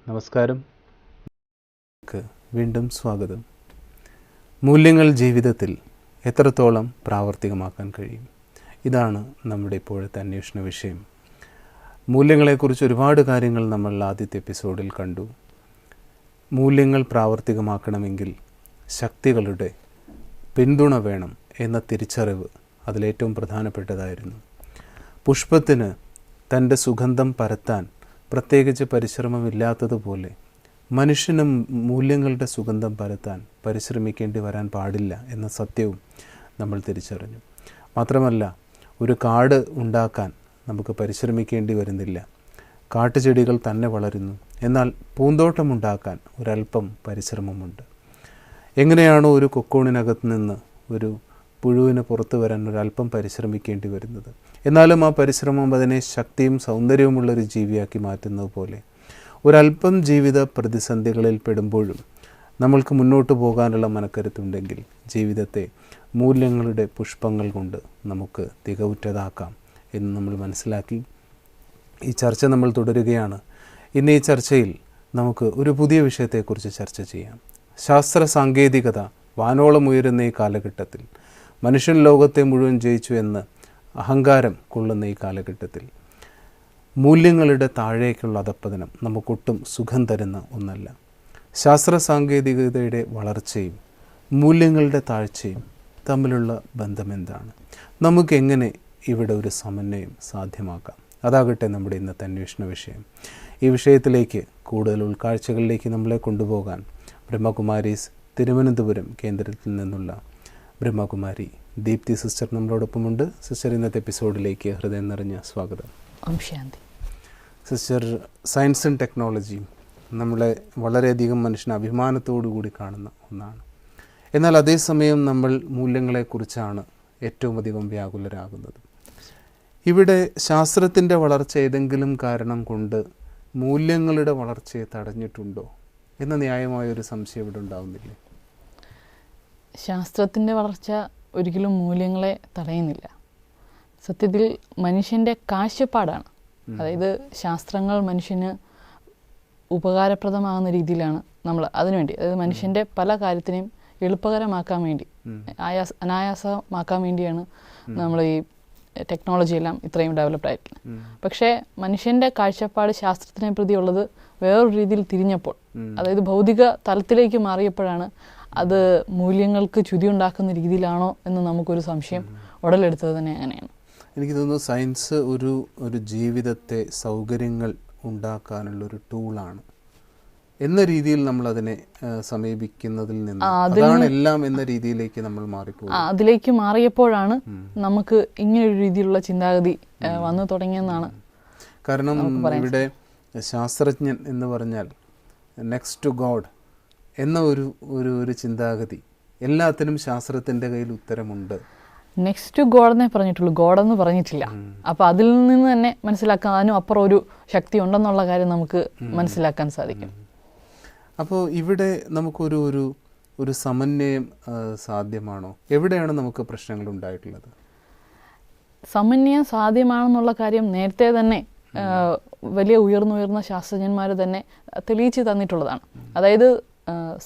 നമസ്കാരം, വീണ്ടും സ്വാഗതം. മൂല്യങ്ങൾ ജീവിതത്തിൽ എത്രത്തോളം പ്രാവർത്തികമാക്കാൻ കഴിയും? ഇതാണ് നമ്മുടെ ഇപ്പോഴത്തെ അന്വേഷണ വിഷയം. മൂല്യങ്ങളെക്കുറിച്ച് ഒരുപാട് കാര്യങ്ങൾ നമ്മൾ ആദ്യത്തെ എപ്പിസോഡിൽ കണ്ടു. മൂല്യങ്ങൾ പ്രാവർത്തികമാക്കണമെങ്കിൽ ശക്തികളുടെ പിന്തുണ വേണം എന്ന തിരിച്ചറിവ് അതിലേറ്റവും പ്രധാനപ്പെട്ടതായിരുന്നു. പുഷ്പത്തിന് തൻ്റെ സുഗന്ധം പരത്താൻ പ്രത്യേകിച്ച് പരിശ്രമമില്ലാത്തതുപോലെ മനുഷ്യനും മൂല്യങ്ങളുടെ സുഗന്ധം പരത്താൻ പരിശ്രമിക്കേണ്ടി വരാൻ പാടില്ല എന്ന സത്യവും നമ്മൾ തിരിച്ചറിഞ്ഞു. മാത്രമല്ല, ഒരു കാട് ഉണ്ടാക്കാൻ നമുക്ക് പരിശ്രമിക്കേണ്ടി വരുന്നില്ല. കാട്ടുചെടികൾ തന്നെ വളരുന്നു. എന്നാൽ പൂന്തോട്ടമുണ്ടാക്കാൻ ഒരല്പം പരിശ്രമമുണ്ട്. എങ്ങനെയാണോ ഒരു കൊക്കോണിനകത്ത് നിന്ന് ഒരു പുഴുവിന് പുറത്തു വരാൻ ഒരല്പം പരിശ്രമിക്കേണ്ടി വരുന്നത്, എന്നാലും ആ പരിശ്രമം അതിനെ ശക്തിയും സൗന്ദര്യവുമുള്ളൊരു ജീവിയാക്കി മാറ്റുന്നത് പോലെ ഒരല്പം ജീവിത പ്രതിസന്ധികളിൽ പെടുമ്പോഴും നമ്മൾക്ക് മുന്നോട്ട് പോകാനുള്ള മനക്കരുത്തുണ്ടെങ്കിൽ ജീവിതത്തെ മൂല്യങ്ങളുടെ പുഷ്പങ്ങൾ കൊണ്ട് നമുക്ക് തികവുറ്റതാക്കാം എന്ന് നമ്മൾ മനസ്സിലാക്കി ഈ ചർച്ച നമ്മൾ തുടരുകയാണ്. ഇന്ന് ഈ ചർച്ചയിൽ നമുക്ക് ഒരു പുതിയ വിഷയത്തെക്കുറിച്ച് ചർച്ച ചെയ്യാം. ശാസ്ത്ര സാങ്കേതികത വാനോളം ഉയരുന്ന ഈ കാലഘട്ടത്തിൽ, മനുഷ്യൻ ലോകത്തെ മുഴുവൻ ജയിച്ചു എന്ന് അഹങ്കാരം കൊള്ളുന്ന ഈ കാലഘട്ടത്തിൽ മൂല്യങ്ങളുടെ താഴേക്കുള്ള അധപ്പതനം നമുക്കൊട്ടും സുഖം തരുന്ന ഒന്നല്ല. ശാസ്ത്ര സാങ്കേതികതയുടെ വളർച്ചയും മൂല്യങ്ങളുടെ താഴ്ചയും തമ്മിലുള്ള ബന്ധമെന്താണ്? നമുക്കെങ്ങനെ ഇവിടെ ഒരു സമന്വയം സാധ്യമാക്കാം? അതാകട്ടെ നമ്മുടെ ഇന്നത്തെ അന്വേഷണ വിഷയം. ഈ വിഷയത്തിലേക്ക് കൂടുതൽ ഉൾക്കാഴ്ചകളിലേക്ക് നമ്മളെ കൊണ്ടുപോകാൻ ബ്രഹ്മകുമാരീസ് തിരുവനന്തപുരം കേന്ദ്രത്തിൽ നിന്നുള്ള ബ്രഹ്മകുമാരി ദീപ്തി സിസ്റ്റർ നമ്മളോടൊപ്പമുണ്ട്. സിസ്റ്റർ, ഇന്നത്തെ എപ്പിസോഡിലേക്ക് ഹൃദയം നിറഞ്ഞ സ്വാഗതം. ശാന്തി. സിസ്റ്റർ, സയൻസ് ആൻഡ് ടെക്നോളജിയും നമ്മളെ വളരെയധികം മനുഷ്യന് അഭിമാനത്തോടു കൂടി കാണുന്ന ഒന്നാണ്. എന്നാൽ അതേസമയം നമ്മൾ മൂല്യങ്ങളെക്കുറിച്ചാണ് ഏറ്റവും അധികം വ്യാകുലരാകുന്നത്. ഇവിടെ ശാസ്ത്രത്തിൻ്റെ വളർച്ച ഏതെങ്കിലും കാരണം കൊണ്ട് മൂല്യങ്ങളുടെ വളർച്ചയെ തടഞ്ഞിട്ടുണ്ടോ എന്ന ന്യായമായൊരു സംശയം ഇവിടെ ഉണ്ടാവുന്നില്ലേ? ശാസ്ത്രത്തിൻ്റെ വളർച്ച ഒരിക്കലും മൂല്യങ്ങളെ തടയുന്നില്ല. സത്യത്തിൽ മനുഷ്യൻ്റെ കാഴ്ചപ്പാടാണ്. അതായത് ശാസ്ത്രങ്ങൾ മനുഷ്യന് ഉപകാരപ്രദമാകുന്ന രീതിയിലാണ് നമ്മൾ അതിനുവേണ്ടി, അതായത് മനുഷ്യൻ്റെ പല കാര്യത്തിനെയും എളുപ്പകരമാക്കാൻ വേണ്ടി, അനായാസമാക്കാൻ വേണ്ടിയാണ് നമ്മൾ ഈ ടെക്നോളജി എല്ലാം ഇത്രയും ഡെവലപ്ഡ് ആയിട്ടുള്ളത്. പക്ഷേ മനുഷ്യൻ്റെ കാഴ്ചപ്പാട് ശാസ്ത്രത്തിനെ പ്രതി ഉള്ളത് വേറൊരു രീതിയിൽ തിരിഞ്ഞപ്പോൾ, അതായത് ഭൗതിക തലത്തിലേക്ക് മാറിയപ്പോഴാണ് അത് മൂല്യങ്ങൾക്ക് ചുതി ഉണ്ടാക്കുന്ന രീതിയിലാണോ എന്ന് നമുക്കൊരു സംശയം ഉടലെടുത്തത് തന്നെ അങ്ങനെയാണ്. എനിക്ക് തോന്നുന്നു സയൻസ് ഒരു ജീവിതത്തെ സൗകര്യങ്ങൾ ഉണ്ടാക്കാനുള്ളൊരു ടൂളാണ് എന്ന രീതിയിൽ നമ്മൾ അതിനെ സമീപിക്കുന്നതിൽ നിന്ന് അതാണ് എല്ലാം എന്ന രീതിയിലേക്ക് നമ്മൾ മാറിപ്പോകും. അതിലേക്ക് മാറിയപ്പോഴാണ് നമുക്ക് ഇങ്ങനൊരു രീതിയിലുള്ള ചിന്താഗതി വന്നു തുടങ്ങിയെന്നാണ്. കാരണം ഇവിടെ ശാസ്ത്രജ്ഞൻ എന്ന് പറഞ്ഞാൽ നെക്സ്റ്റ് ടു ഗോഡ് എന്ന ഒരു ചിന്താഗതി, എല്ലാത്തിനും ശാസ്ത്രത്തിൻ്റെ കയ്യിൽ ഉത്തരമുണ്ട്. നെക്സ്റ്റ് ടു ഗോഡ് എന്നേ പറഞ്ഞിട്ടുള്ളൂ, ഗോഡെന്ന് പറഞ്ഞിട്ടില്ല. അപ്പോൾ അതിൽ നിന്ന് തന്നെ മനസ്സിലാക്കാൻ അതിനും അപ്പുറം ഒരു ശക്തി ഉണ്ടെന്നുള്ള കാര്യം നമുക്ക് മനസ്സിലാക്കാൻ സാധിക്കും. അപ്പോൾ ഇവിടെ നമുക്കൊരു ഒരു സമന്വയം സാധ്യമാണോ? എവിടെയാണ് നമുക്ക് പ്രശ്നങ്ങൾ ഉണ്ടായിട്ടുള്ളത്? സമന്വയം സാധ്യമാണെന്നുള്ള കാര്യം നേരത്തെ തന്നെ വലിയ ഉയർന്ന ശാസ്ത്രജ്ഞന്മാർ തന്നെ തെളിയിച്ച് തന്നിട്ടുള്ളതാണ്. അതായത്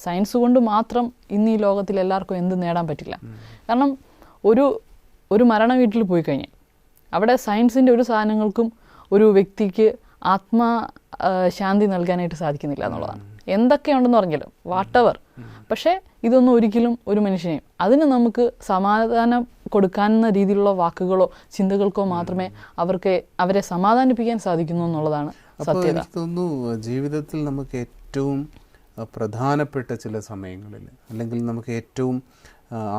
സയൻസ് കൊണ്ട് മാത്രം ഇന്ന് ഈ ലോകത്തിൽ എല്ലാവർക്കും എന്ത് നേടാൻ പറ്റില്ല. കാരണം ഒരു മരണ വീട്ടിൽ പോയി കഴിഞ്ഞാൽ അവിടെ സയൻസിൻ്റെ ഒരു സാധനങ്ങൾക്കും ഒരു വ്യക്തിക്ക് ശാന്തി നൽകാനായിട്ട് സാധിക്കുന്നില്ല എന്നുള്ളതാണ്. എന്തൊക്കെയുണ്ടെന്ന് പറഞ്ഞാലും വാട്ടെവർ. പക്ഷേ ഇതൊന്നും ഒരിക്കലും ഒരു മനുഷ്യനെയും അതിന് നമുക്ക് സമാധാനം കൊടുക്കാവുന്ന രീതിയിലുള്ള വാക്കുകളോ ചിന്തകൾക്കോ മാത്രമേ അവരെ സമാധാനിപ്പിക്കാൻ സാധിക്കുന്നു എന്നുള്ളതാണ് സത്യത. എനിക്ക് തോന്നുന്നു ജീവിതത്തിൽ നമുക്ക് ഏറ്റവും പ്രധാനപ്പെട്ട ചില സമയങ്ങളിൽ, അല്ലെങ്കിൽ നമുക്ക് ഏറ്റവും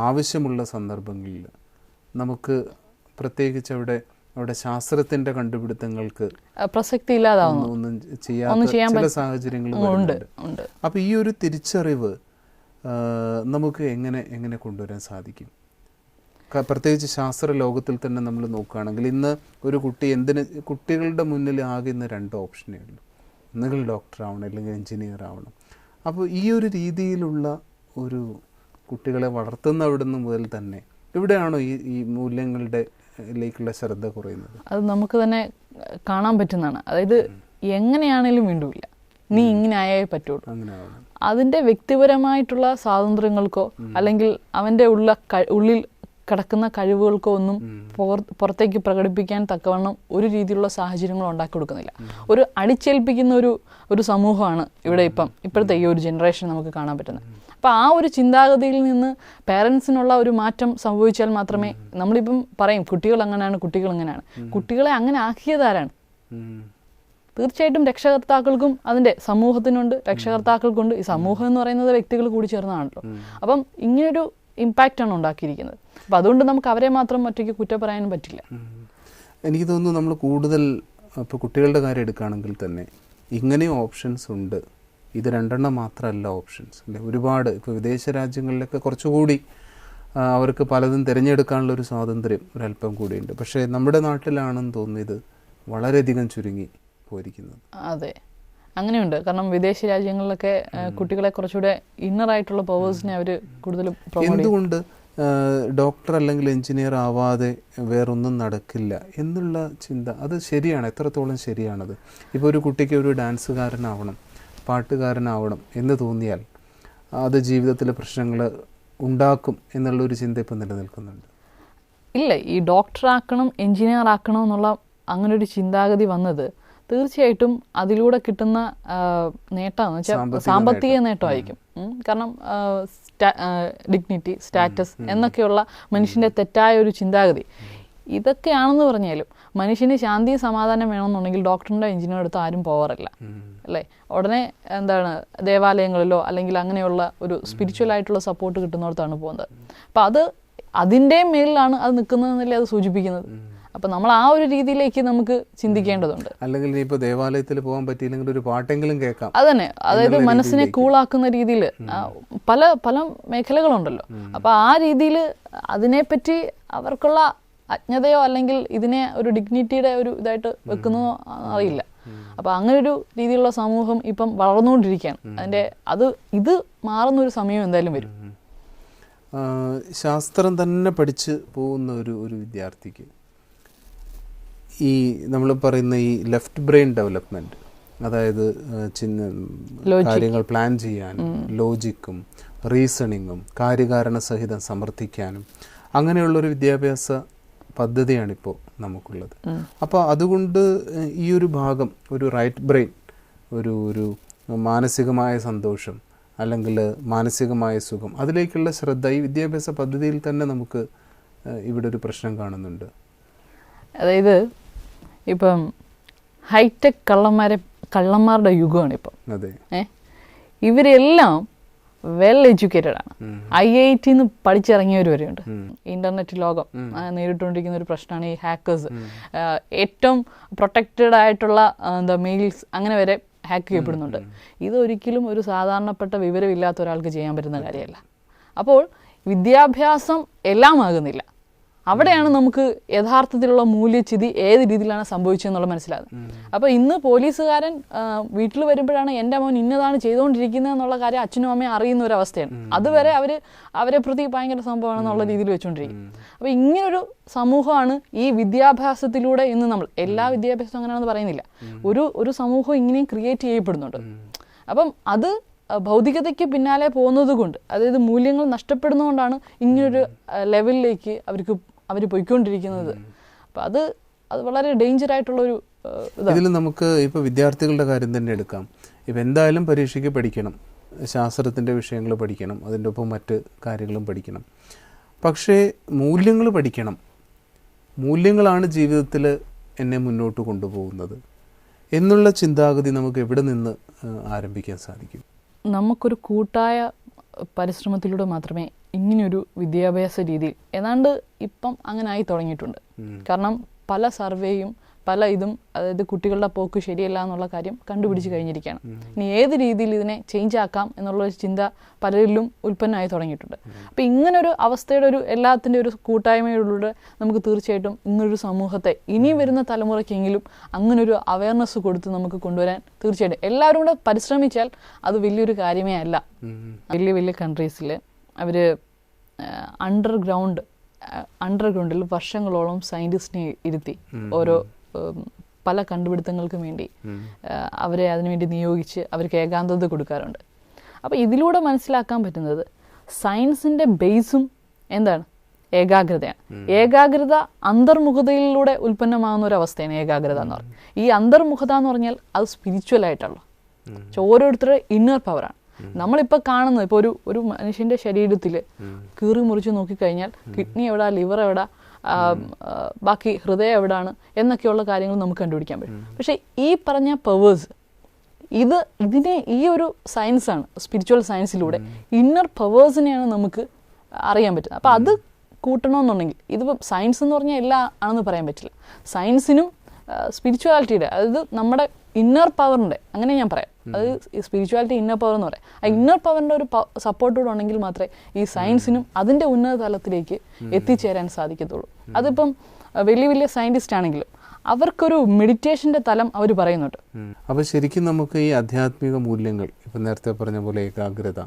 ആവശ്യമുള്ള സന്ദർഭങ്ങളിൽ നമുക്ക് പ്രത്യേകിച്ച് അവിടെ ശാസ്ത്രത്തിൻ്റെ കണ്ടുപിടുത്തങ്ങൾക്ക് പ്രസക്തി ഇല്ലാതാവുന്നു, ഒന്നും ചെയ്യാൻ ചില സാഹചര്യങ്ങളുണ്ട്. അപ്പോൾ ഈ ഒരു തിരിച്ചറിവ് നമുക്ക് എങ്ങനെ കൊണ്ടുവരാൻ സാധിക്കും? പ്രത്യേകിച്ച് ശാസ്ത്ര ലോകത്തിൽ തന്നെ നമ്മൾ നോക്കുകയാണെങ്കിൽ ഇന്ന് ഒരു കുട്ടികളുടെ മുന്നിൽ ആകെ ഇന്ന് 2 ഓപ്ഷനേ ഉള്ളൂ. ഒന്നുകിൽ ഡോക്ടർ ആവണം, അല്ലെങ്കിൽ എഞ്ചിനീയർ ആവണം. അപ്പോൾ ഈ ഒരു രീതിയിലുള്ള ഒരു കുട്ടികളെ വളർത്തുന്ന അവിടുന്ന് മുതൽ തന്നെ ഇവിടെയാണോ ഈ മൂല്യങ്ങളുടെ ലേക്കുള്ള ശ്രദ്ധ കുറയുന്നത്? അത് നമുക്ക് തന്നെ കാണാൻ പറ്റുന്നതാണ്. അതായത് എങ്ങനെയാണേലും വീണ്ടുമില്ല. നീ ഇങ്ങനെ ആയേ പറ്റുള്ളൂ. അതിൻ്റെ വ്യക്തിപരമായിട്ടുള്ള സ്വാതന്ത്ര്യങ്ങൾക്കോ അല്ലെങ്കിൽ അവൻ്റെ ഉള്ളിൽ കിടക്കുന്ന കഴിവുകൾക്കോ ഒന്നും പുറത്തേക്ക് പ്രകടിപ്പിക്കാൻ തക്കവണ്ണം ഒരു രീതിയിലുള്ള സാഹചര്യങ്ങൾ ഉണ്ടാക്കി കൊടുക്കുന്നില്ല. ഒരു അടിച്ചേൽപ്പിക്കുന്ന ഒരു സമൂഹമാണ് ഇവിടെ ഇപ്പോഴത്തെ ഈ ഒരു ജനറേഷൻ നമുക്ക് കാണാൻ പറ്റുന്നത്. അപ്പോൾ ആ ഒരു ചിന്താഗതിയിൽ നിന്ന് പേരൻസിനുള്ള ഒരു മാറ്റം സംഭവിച്ചാൽ മാത്രമേ, നമ്മളിപ്പം പറയും കുട്ടികൾ അങ്ങനെയാണ്, കുട്ടികളെ അങ്ങനെ ആക്കിയതാരാണ്? തീർച്ചയായിട്ടും രക്ഷകർത്താക്കൾക്കും അതിൻ്റെ സമൂഹത്തിനുണ്ട്, രക്ഷകർത്താക്കൾക്കുണ്ട്. ഈ സമൂഹം എന്ന് പറയുന്നത് വ്യക്തികൾ കൂടി ചേർന്നതാണല്ലോ. അപ്പം ഇങ്ങനൊരു ഇമ്പാക്റ്റാണ് ഉണ്ടാക്കിയിരിക്കുന്നത്. അപ്പം അതുകൊണ്ട് നമുക്ക് അവരെ മാത്രം ഒറ്റയ്ക്ക് കുറ്റം പറയാനും പറ്റില്ല. എനിക്ക് തോന്നുന്നു നമ്മൾ കൂടുതൽ ഇപ്പോൾ കുട്ടികളുടെ കാര്യം എടുക്കുകയാണെങ്കിൽ തന്നെ ഇങ്ങനെയും ഓപ്ഷൻസ് ഉണ്ട്. ഇത് 2 മാത്രമല്ല ഓപ്ഷൻസ് അല്ലേ, ഒരുപാട്. ഇപ്പോൾ വിദേശ രാജ്യങ്ങളിലൊക്കെ കുറച്ചുകൂടി അവർക്ക് പലതും തിരഞ്ഞെടുക്കാനുള്ള ഒരു സ്വാതന്ത്ര്യം ഒരല്പം കൂടിയുണ്ട്. പക്ഷേ നമ്മുടെ നാട്ടിലാണെന്ന് തോന്നിയത് വളരെയധികം ചുരുങ്ങി പോയിരിക്കുന്നത്. അതെ, അങ്ങനെയുണ്ട്. കാരണം വിദേശ രാജ്യങ്ങളിലൊക്കെ കുട്ടികളെ കുറച്ചുകൂടെ ഇന്നറായിട്ടുള്ള പവേഴ്സിനെ അവർ കൂടുതലും എന്തുകൊണ്ട് ഡോക്ടർ അല്ലെങ്കിൽ എഞ്ചിനീയർ ആവാതെ വേറൊന്നും നടക്കില്ല എന്നുള്ള ചിന്ത, അത് ശരിയാണ്? എത്രത്തോളം ശരിയാണത്? ഇപ്പോൾ ഒരു കുട്ടിക്ക് ഒരു ഡാൻസുകാരനാവണം, പാട്ടുകാരനാവണം എന്ന് തോന്നിയാൽ അത് ജീവിതത്തിലെ പ്രശ്നങ്ങൾ ഉണ്ടാക്കും എന്നുള്ളൊരു ചിന്ത ഇപ്പം നിലനിൽക്കുന്നുണ്ട്. ഇല്ല, ഈ ഡോക്ടറാക്കണം, എഞ്ചിനീയർ ആക്കണം എന്നുള്ള അങ്ങനൊരു ചിന്താഗതി വന്നത് തീർച്ചയായിട്ടും അതിലൂടെ കിട്ടുന്ന നേട്ടമെന്ന് വെച്ചാൽ സാമ്പത്തിക നേട്ടമായിരിക്കും. കാരണം ഡിഗ്നിറ്റി, സ്റ്റാറ്റസ് എന്നൊക്കെയുള്ള മനുഷ്യൻ്റെ തെറ്റായ ഒരു ചിന്താഗതി ഇതൊക്കെയാണെന്ന് പറഞ്ഞാലും മനുഷ്യന് ശാന്തിയും സമാധാനം വേണമെന്നുണ്ടെങ്കിൽ ഡോക്ടറിൻ്റെ എഞ്ചിനീയർ അടുത്ത് ആരും പോകാറില്ല അല്ലേ. ഉടനെ ദേവാലയങ്ങളിലോ അല്ലെങ്കിൽ അങ്ങനെയുള്ള ഒരു സ്പിരിച്വൽ ആയിട്ടുള്ള സപ്പോർട്ട് കിട്ടുന്നിടത്താണ് പോകുന്നത്. അപ്പം അതിൻ്റെ മേലിലാണ് അത് നിൽക്കുന്നതെന്നല്ലേ അത് സൂചിപ്പിക്കുന്നത്. അപ്പം നമ്മൾ ആ ഒരു രീതിയിലേക്ക് നമുക്ക് ചിന്തിക്കേണ്ടതുണ്ട്. അല്ലെങ്കിൽ ഇപ്പോൾ ദേവാലയത്തിൽ പോകാൻ പറ്റിയില്ലെങ്കിൽ ഒരു പാട്ടെങ്കിലും കേൾക്കാം. അതന്നെ, അതായത് മനസ്സിനെ കൂളാക്കുന്ന രീതിയിൽ പല മേഖലകളുണ്ടല്ലോ. അപ്പം ആ രീതിയിൽ അതിനെപ്പറ്റി അവർക്കുള്ള അജ്ഞതയോ അല്ലെങ്കിൽ ഇതിനെ ഒരു ഡിഗ്നിറ്റിയുടെ ഒരു ഇതായിട്ട് വെക്കുന്നതോ അറിയില്ല. അപ്പം അങ്ങനൊരു രീതിയിലുള്ള സമൂഹം ഇപ്പം വളർന്നുകൊണ്ടിരിക്കുകയാണ്. ഇത് മാറുന്നൊരു സമയം എന്തായാലും വരും. ശാസ്ത്രം തന്നെ പഠിച്ച് പോകുന്ന ഒരു വിദ്യാർത്ഥിക്ക് ഈ നമ്മൾ പറയുന്ന ഈ ലെഫ്റ്റ് ബ്രെയിൻ ഡെവലപ്മെൻറ്റ്, അതായത് കാര്യങ്ങൾ പ്ലാൻ ചെയ്യാനും ലോജിക്കും റീസണിങ്ങും കാര്യകാരണ സഹിതം സമർത്ഥിക്കാനും അങ്ങനെയുള്ളൊരു വിദ്യാഭ്യാസ പദ്ധതിയാണിപ്പോൾ നമുക്കുള്ളത്. അപ്പോൾ അതുകൊണ്ട് ഈ ഒരു ഭാഗം, ഒരു റൈറ്റ് ബ്രെയിൻ, ഒരു മാനസികമായ സന്തോഷം അല്ലെങ്കിൽ മാനസികമായ സുഖം, അതിലേക്കുള്ള ശ്രദ്ധ ഈ വിദ്യാഭ്യാസ പദ്ധതിയിൽ തന്നെ നമുക്ക് ഇവിടെ ഒരു പ്രശ്നം കാണുന്നുണ്ട്. അതായത് ഇപ്പം ഹൈടെക് കള്ളന്മാരുടെ യുഗമാണ് ഇപ്പം. അതെ, ഇവരെല്ലാം വെൽ എഡ്യൂക്കേറ്റഡ് ആണ്. IIT പഠിച്ചിറങ്ങിയവർ വരെയുണ്ട്. ഇന്റർനെറ്റ് ലോകം നേരിട്ടുകൊണ്ടിരിക്കുന്ന ഒരു പ്രശ്നമാണ് ഈ ഹാക്കേഴ്സ്. ഏറ്റവും പ്രൊട്ടക്റ്റഡ് ആയിട്ടുള്ള മെയിൽസ് അങ്ങനെ വരെ ഹാക്ക് ചെയ്യപ്പെടുന്നുണ്ട്. ഇതൊരിക്കലും ഒരു സാധാരണപ്പെട്ട വിവരമില്ലാത്ത ഒരാൾക്ക് ചെയ്യാൻ പറ്റുന്ന കാര്യമല്ല. അപ്പോൾ വിദ്യാഭ്യാസം എല്ലാം ആകുന്നില്ല. അവിടെയാണ് നമുക്ക് യഥാർത്ഥത്തിലുള്ള മൂല്യച്യുതി ഏത് രീതിയിലാണ് സംഭവിച്ചതെന്നുള്ള മനസ്സിലാകുന്നത്. അപ്പോൾ ഇന്ന് പോലീസുകാരൻ വീട്ടിൽ വരുമ്പോഴാണ് എൻ്റെ മോൻ ഇന്നതാണ് ചെയ്തുകൊണ്ടിരിക്കുന്നത് എന്നുള്ള കാര്യം അച്ഛനും അമ്മയും അറിയുന്ന ഒരു അവസ്ഥയാണ്. അതുവരെ അവരെ പ്രതി ഭയങ്കര സംഭവമാണെന്നുള്ള രീതിയിൽ വെച്ചുകൊണ്ടിരിക്കും. അപ്പോൾ ഇങ്ങനൊരു സമൂഹമാണ് ഈ വിദ്യാഭ്യാസത്തിലൂടെ ഇന്ന് നമ്മൾ, എല്ലാ വിദ്യാഭ്യാസവും അങ്ങനെയാണെന്ന് പറയുന്നില്ല, ഒരു സമൂഹം ഇങ്ങനെയും ക്രിയേറ്റ് ചെയ്യപ്പെടുന്നുണ്ട്. അപ്പം അത് ഭൗതികതയ്ക്ക് പിന്നാലെ പോകുന്നത് കൊണ്ട്, അതായത് മൂല്യങ്ങൾ നഷ്ടപ്പെടുന്നതുകൊണ്ടാണ് ഇങ്ങനൊരു ലെവലിലേക്ക് അവർ പോയിക്കൊണ്ടിരിക്കുന്നത്. അപ്പം അത് വളരെ ഡേഞ്ചർ ആയിട്ടുള്ളൊരു ഇതിൽ നമുക്ക് ഇപ്പോൾ വിദ്യാർത്ഥികളുടെ കാര്യം തന്നെ എടുക്കാം. ഇപ്പം എന്തായാലും പരീക്ഷയ്ക്ക് പഠിക്കണം, ശാസ്ത്രത്തിൻ്റെ വിഷയങ്ങൾ പഠിക്കണം, അതിൻ്റെ ഒപ്പം മറ്റ് കാര്യങ്ങളും പഠിക്കണം. പക്ഷേ മൂല്യങ്ങൾ പഠിക്കണം. മൂല്യങ്ങളാണ് ജീവിതത്തിൽ എന്നെ മുന്നോട്ട് കൊണ്ടുപോകുന്നത് എന്നുള്ള ചിന്താഗതി നമുക്ക് എവിടെ നിന്ന് ആരംഭിക്കാൻ സാധിക്കും? നമുക്കൊരു കൂട്ടായ പരിശ്രമത്തിലൂടെ മാത്രമേ ഇങ്ങനെയൊരു വിദ്യാഭ്യാസ രീതിയിൽ ഏതാണ്ട് ഇപ്പം അങ്ങനെ ആയി തുടങ്ങിയിട്ടുണ്ട്. കാരണം പല സർവേയും അതായത് കുട്ടികളുടെ പോക്ക് ശരിയല്ല എന്നുള്ള കാര്യം കണ്ടുപിടിച്ച് കഴിഞ്ഞിരിക്കുകയാണ്. ഇനി ഏത് രീതിയിൽ ഇതിനെ ചേഞ്ച് ആക്കാം എന്നുള്ളൊരു ചിന്ത പലരിലും ഉൽപ്പന്നമായി തുടങ്ങിയിട്ടുണ്ട്. അപ്പോൾ ഇങ്ങനൊരു അവസ്ഥയുടെ എല്ലാത്തിൻ്റെ ഒരു കൂട്ടായ്മയിലൂടെ നമുക്ക് തീർച്ചയായിട്ടും ഇങ്ങനൊരു സമൂഹത്തെ ഇനി വരുന്ന തലമുറയ്ക്കെങ്കിലും അങ്ങനൊരു അവയർനെസ് കൊടുത്ത് നമുക്ക് കൊണ്ടുവരാൻ തീർച്ചയായിട്ടും എല്ലാവരും കൂടെ പരിശ്രമിച്ചാൽ അത് വലിയൊരു കാര്യമേ അല്ല. വലിയ കൺട്രീസിൽ അവർ അണ്ടർഗ്രൗണ്ടിൽ വർഷങ്ങളോളം സയൻറ്റിസ്റ്റിനെ ഇരുത്തി ഓരോ പല കണ്ടുപിടുത്തങ്ങൾക്കും വേണ്ടി അവരെ അതിനുവേണ്ടി നിയോഗിച്ച് അവർക്ക് ഏകാന്തത കൊടുക്കാറുണ്ട്. അപ്പോൾ ഇതിലൂടെ മനസ്സിലാക്കാൻ പറ്റുന്നത് സയൻസിൻ്റെ ബേസും എന്താണ്? ഏകാഗ്രതയാണ്. ഏകാഗ്രത അന്തർമുഖതയിലൂടെ ഉൽപ്പന്നമാകുന്ന ഒരു അവസ്ഥയാണ് ഏകാഗ്രത എന്ന് പറഞ്ഞാൽ. ഈ അന്തർമുഖത എന്ന് പറഞ്ഞാൽ അത് സ്പിരിച്വൽ ആയിട്ടുള്ള ഓരോരുത്തരുടെ ഇന്നർ പവറാണ്. നമ്മളിപ്പോൾ കാണുന്നത് ഇപ്പോൾ ഒരു മനുഷ്യൻ്റെ ശരീരത്തിൽ കീറി മുറിച്ച് നോക്കിക്കഴിഞ്ഞാൽ കിഡ്നി എവിടെ, ലിവർ എവിടെ, ബാക്കി ഹൃദയം എവിടെയാണ് എന്നൊക്കെയുള്ള കാര്യങ്ങൾ നമുക്ക് കണ്ടുപിടിക്കാൻ പറ്റും. പക്ഷേ ഈ പറഞ്ഞ പവേഴ്സ് ഈ ഒരു സയൻസാണ്, സ്പിരിച്വൽ സയൻസിലൂടെ ഇന്നർ പവേഴ്സിനെയാണ് നമുക്ക് അറിയാൻ പറ്റുന്നത്. അപ്പോൾ അത് കൂട്ടണമെന്നുണ്ടെങ്കിൽ ഇതിപ്പോൾ സയൻസ് എന്ന് പറഞ്ഞാൽ എല്ലാം ആണെന്ന് പറയാൻ പറ്റില്ല. സയൻസിനും സ്പിരിച്വാലിറ്റിയുടെ, അതായത് നമ്മുടെ ഇന്നർ പവറിൻ്റെ, അങ്ങനെ ഞാൻ പറയാം, അത് സ്പിരിച്വാലിറ്റി ഇന്നർ പവർ എന്ന് പറയാം. ആ ഇന്നർ പവറിൻ്റെ ഒരു സപ്പോർട്ടോടെ ഉണ്ടെങ്കിൽ മാത്രമേ ഈ സയൻസിനും അതിൻ്റെ ഉന്നത തലത്തിലേക്ക് എത്തിച്ചേരാൻ സാധിക്കത്തുള്ളൂ. അതിപ്പം വലിയ വലിയ സയൻറ്റിസ്റ്റ് ആണെങ്കിലും അവർക്കൊരു മെഡിറ്റേഷൻ്റെ തലം അവർ പറയുന്നുണ്ട്. അപ്പോൾ ശരിക്കും നമുക്ക് ഈ ആധ്യാത്മിക മൂല്യങ്ങൾ, ഇപ്പം നേരത്തെ പറഞ്ഞ പോലെ ഏകാഗ്രത,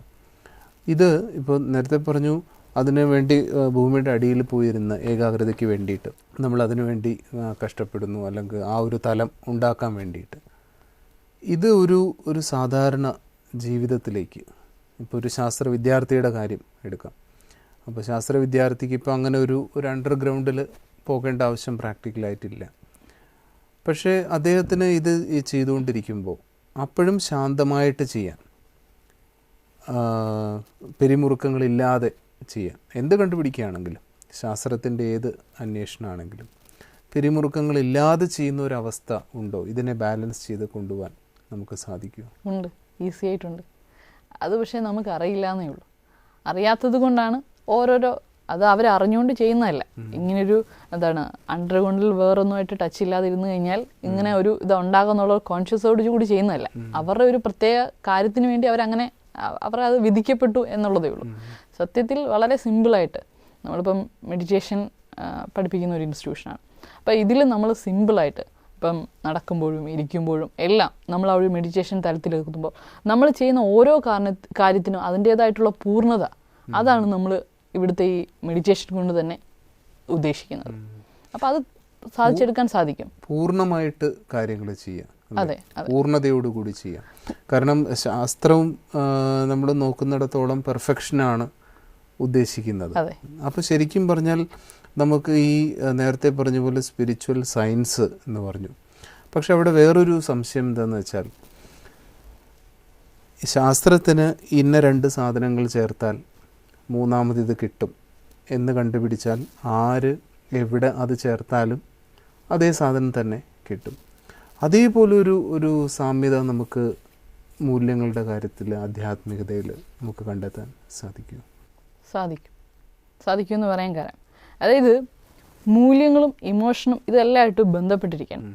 ഇത് ഇപ്പോൾ നേരത്തെ പറഞ്ഞു അതിനു വേണ്ടി ഭൂമിയുടെ അടിയിൽ പോയിരുന്ന ഏകാഗ്രതയ്ക്ക് വേണ്ടിയിട്ട് നമ്മൾ അതിനു വേണ്ടി കഷ്ടപ്പെടുന്നു, അല്ലെങ്കിൽ ആ ഒരു തലം ഉണ്ടാക്കാൻ വേണ്ടിയിട്ട്. ഇത് ഒരു സാധാരണ ജീവിതത്തിലേക്ക്, ഇപ്പോൾ ഒരു ശാസ്ത്ര വിദ്യാർത്ഥിയുടെ കാര്യം എടുക്കാം. അപ്പോൾ ശാസ്ത്ര വിദ്യാർത്ഥിക്ക് ഇപ്പോൾ അങ്ങനെ ഒരു അണ്ടർഗ്രൗണ്ടിൽ പോകേണ്ട ആവശ്യം പ്രാക്ടിക്കലായിട്ടില്ല. പക്ഷേ അദ്ദേഹത്തിന് ഇത് ചെയ്തുകൊണ്ടിരിക്കുമ്പോൾ അപ്പോഴും ശാന്തമായിട്ട് ചെയ്യാൻ, പിരിമുറുക്കങ്ങളില്ലാതെ ചെയ്യാൻ, എന്ത് കണ്ടുപിടിക്കുകയാണെങ്കിലും, ശാസ്ത്രത്തിൻ്റെ ഏത് അന്വേഷണമാണെങ്കിലും പിരിമുറുക്കങ്ങളില്ലാതെ ചെയ്യുന്ന ഒരവസ്ഥ ഉണ്ടോ? ഇതിനെ ബാലൻസ് ചെയ്ത് കൊണ്ടുപോകാൻ നമുക്ക് സാധിക്കുമോ? ഉണ്ട്, ഈസി ആയിട്ടുണ്ട്. അത് പക്ഷേ നമുക്ക് അറിയില്ല എന്നേ ഉള്ളൂ. അറിയാത്തത് കൊണ്ടാണ് ഓരോരോ, അത് അവരറിഞ്ഞുകൊണ്ട് ചെയ്യുന്നതല്ല. ഇങ്ങനൊരു അണ്ടർഗ്രൗണ്ടിൽ വേറൊന്നുമായിട്ട് ടച്ച് ഇല്ലാതെ ഇരുന്ന് കഴിഞ്ഞാൽ ഇങ്ങനെ ഒരു ഇത് ഉണ്ടാകുന്നുള്ള കോൺഷ്യസോട് കൂടി ചെയ്യുന്നതല്ല. അവരുടെ ഒരു പ്രത്യേക കാര്യത്തിന് വേണ്ടി അവർ അത് വിധിക്കപ്പെട്ടു എന്നുള്ളതേ ഉള്ളൂ. സത്യത്തിൽ വളരെ സിമ്പിളായിട്ട് നമ്മളിപ്പം മെഡിറ്റേഷൻ പഠിപ്പിക്കുന്ന ഒരു ഇൻസ്റ്റിറ്റ്യൂഷനാണ്. അപ്പോൾ ഇതിൽ നമ്മൾ സിമ്പിളായിട്ട് ഇപ്പം നടക്കുമ്പോഴും ഇരിക്കുമ്പോഴും എല്ലാം നമ്മൾ ആ ഒരു മെഡിറ്റേഷൻ തലത്തിലെത്തുമ്പോൾ നമ്മൾ ചെയ്യുന്ന ഓരോ കാര്യത്തിനും അതിൻ്റേതായിട്ടുള്ള പൂർണ്ണത, അതാണ് നമ്മൾ ഇവിടുത്തെ ഈ മെഡിറ്റേഷൻ കൊണ്ട് തന്നെ ഉദ്ദേശിക്കുന്നത്. അപ്പോൾ അത് സാധിച്ചെടുക്കാൻ സാധിക്കും. പൂർണ്ണമായിട്ട് കാര്യങ്ങൾ ചെയ്യാം, അതെ, പൂർണ്ണതയോടുകൂടി ചെയ്യാം. കാരണം ശാസ്ത്രവും നമ്മൾ നോക്കുന്നിടത്തോളം പെർഫെക്ഷനാണ് ഉദ്ദേശിക്കുന്നത്. അപ്പോൾ ശരിക്കും പറഞ്ഞാൽ നമുക്ക് ഈ നേരത്തെ പറഞ്ഞ പോലെ സ്പിരിച്വൽ സയൻസ് എന്ന് പറഞ്ഞു. പക്ഷെ അവിടെ വേറൊരു സംശയം എന്താണെന്ന് വെച്ചാൽ, ശാസ്ത്രത്തിന് ഇന്ന 2 സാധനങ്ങൾ ചേർത്താൽ മൂന്നാമത് കിട്ടും എന്ന് കണ്ടുപിടിച്ചാൽ ആര് എവിടെ അത് ചേർത്താലും അതേ സാധനം തന്നെ കിട്ടും. അതേപോലെ ഒരു സാമ്യത നമുക്ക് മൂല്യങ്ങളുടെ കാര്യത്തിൽ, ആധ്യാത്മികതയിൽ നമുക്ക് കണ്ടെത്താൻ സാധിക്കും എന്ന് പറയാൻ കാരണം, അതായത് മൂല്യങ്ങളും ഇമോഷനും ഇതെല്ലാമായിട്ട് ബന്ധപ്പെട്ടിരിക്കണം.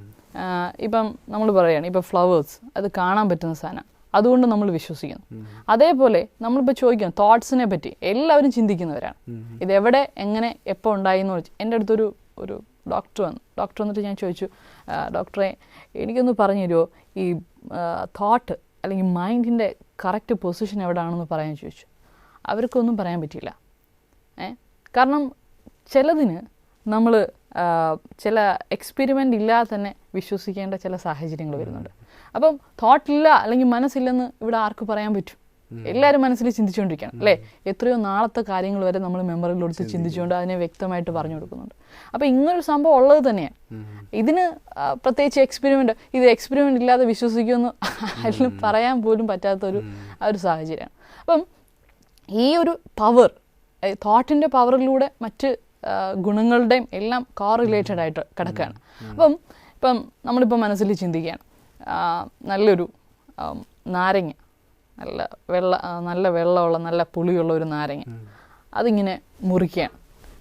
ഇപ്പം നമ്മൾ പറയുകയാണ്, ഇപ്പം ഫ്ലവേഴ്സ് അത് കാണാൻ പറ്റുന്ന സാധനം, അതുകൊണ്ട് നമ്മൾ വിശ്വസിക്കുന്നു. അതേപോലെ നമ്മളിപ്പോൾ ചോദിക്കാം തോട്ട്സിനെ പറ്റി, എല്ലാവരും ചിന്തിക്കുന്നവരാണ്. ഇതെവിടെ, എങ്ങനെ, എപ്പോൾ ഉണ്ടായി എന്ന് വെച്ച് എൻ്റെ അടുത്തൊരു ഡോക്ടർ വന്നിട്ട് ഞാൻ ചോദിച്ചു, ഡോക്ടറെ എനിക്കൊന്ന് പറഞ്ഞു തരുമോ ഈ തോട്ട് അല്ലെങ്കിൽ മൈൻഡിൻ്റെ കറക്റ്റ് പൊസിഷൻ എവിടെയാണെന്ന് പറയാൻ ചോദിച്ചു. അവർക്കൊന്നും പറയാൻ പറ്റിയില്ല. കാരണം ചിലതിന് നമ്മൾ ചില എക്സ്പെരിമെൻ്റ് ഇല്ലാതെ തന്നെ വിശ്വസിക്കേണ്ട ചില സാഹചര്യങ്ങൾ വരുന്നുണ്ട്. അപ്പം തോട്ടില്ല അല്ലെങ്കിൽ മനസ്സില്ലെന്ന് ഇവിടെ ആർക്ക് പറയാൻ പറ്റും? എല്ലാവരും മനസ്സിൽ ചിന്തിച്ചുകൊണ്ടിരിക്കണം അല്ലേ? എത്രയോ നാളത്തെ കാര്യങ്ങൾ വരെ നമ്മൾ മെമ്മറിയിലെടുത്ത് ചിന്തിച്ചുകൊണ്ട് അതിനെ വ്യക്തമായിട്ട് പറഞ്ഞു കൊടുക്കുന്നുണ്ട്. അപ്പോൾ ഇങ്ങനൊരു സംഭവം ഉള്ളത് തന്നെയാണ്. ഇതിന് പ്രത്യേകിച്ച് എക്സ്പെരിമെൻ്റ് ഇല്ലാതെ വിശ്വസിക്കുമെന്ന് അതിൽ പറയാൻ പോലും പറ്റാത്തൊരു സാഹചര്യമാണ്. അപ്പം ഈ ഒരു പവർ, തോട്ടിൻ്റെ പവറിലൂടെ മറ്റ് ഗുണങ്ങളുടെയും എല്ലാം കോറിലേറ്റഡ് ആയിട്ട് കിടക്കുകയാണ്. ഇപ്പം നമ്മളിപ്പോൾ മനസ്സിൽ ചിന്തിക്കുകയാണ്, നല്ലൊരു നാരങ്ങ, നല്ല വെള്ളമുള്ള നല്ല പുളിയുള്ള ഒരു നാരങ്ങ, അതിങ്ങനെ മുറിക്കുകയാണ്.